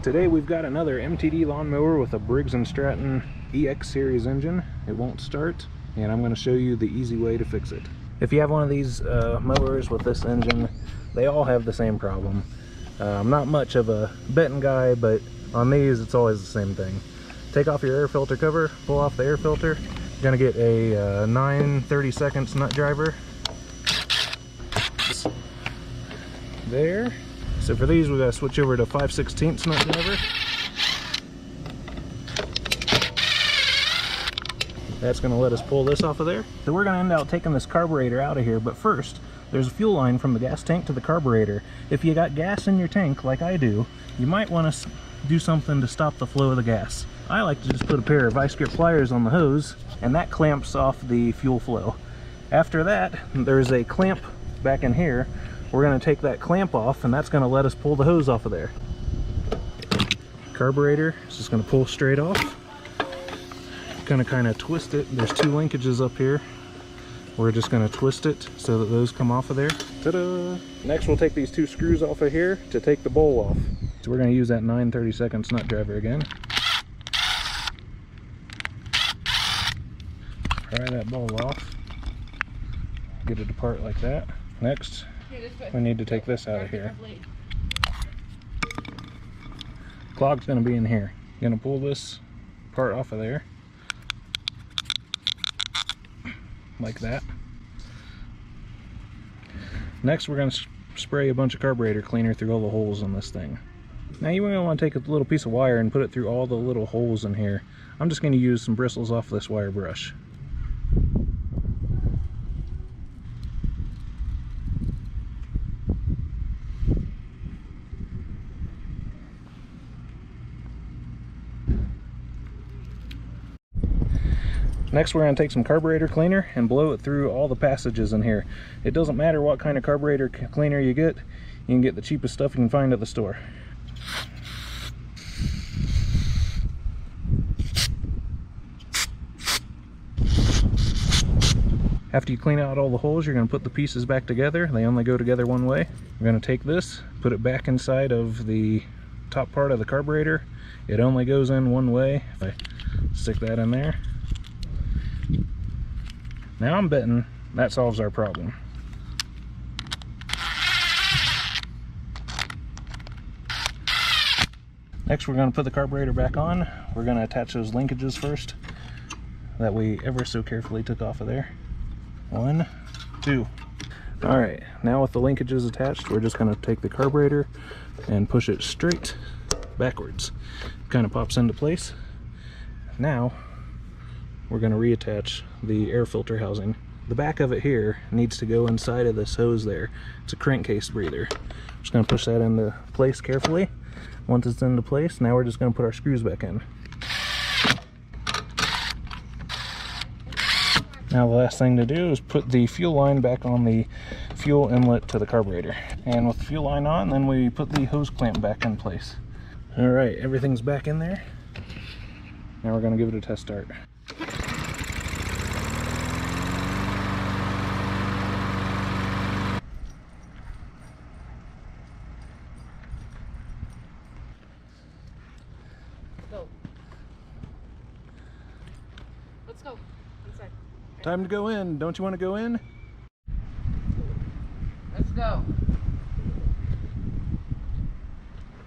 Today we've got another MTD lawnmower with a Briggs and Stratton EX series engine. It won't start, and I'm going to show you the easy way to fix it. If you have one of these mowers with this engine, they all have the same problem. I'm not much of a betting guy, but on these it's always the same thing. Take off your air filter cover, pull off the air filter. You're going to get a 9/32 nut driver. There. So for these, we got to switch over to 5/16 nut driver. That's going to let us pull this off of there. So we're going to end up taking this carburetor out of here, but first, there's a fuel line from the gas tank to the carburetor. If you got gas in your tank, like I do, you might want to do something to stop the flow of the gas. I like to just put a pair of vice grip pliers on the hose, and that clamps off the fuel flow. After that, there's a clamp back in here. We're going to take that clamp off, and that's going to let us pull the hose off of there. Carburetor is just going to pull straight off. Going to kind of twist it. There's two linkages up here. We're just going to twist it so that those come off of there. Ta-da! Next, we'll take these two screws off of here to take the bowl off. So we're going to use that 9/32 nut driver again. Pry that bowl off. Get it apart like that. Next, we need to take this out of here. Clog's going to be in here. You're going to pull this part off of there. Like that. Next, we're going to spray a bunch of carburetor cleaner through all the holes in this thing. Now you're going to want to take a little piece of wire and put it through all the little holes in here. I'm just going to use some bristles off this wire brush. Next, we're going to take some carburetor cleaner and blow it through all the passages in here. It doesn't matter what kind of carburetor cleaner you get. You can get the cheapest stuff you can find at the store. After you clean out all the holes, you're going to put the pieces back together. They only go together one way. We're going to take this, put it back inside of the top part of the carburetor. It only goes in one way. If I stick that in there. Now I'm betting that solves our problem. Next, we're going to put the carburetor back on. We're going to attach those linkages first that we ever so carefully took off of there. 1, 2. Alright, now with the linkages attached, we're just going to take the carburetor and push it straight backwards. It kind of pops into place. Now we're going to reattach the air filter housing. The back of it here needs to go inside of this hose there. It's a crankcase breather. Just going to push that into place carefully. Once it's into place, now we're just going to put our screws back in. Now the last thing to do is put the fuel line back on the fuel inlet to the carburetor. And with the fuel line on, then we put the hose clamp back in place. Alright, everything's back in there. Now we're going to give it a test start. Go. Let's go inside. Time to go in. Don't you want to go in?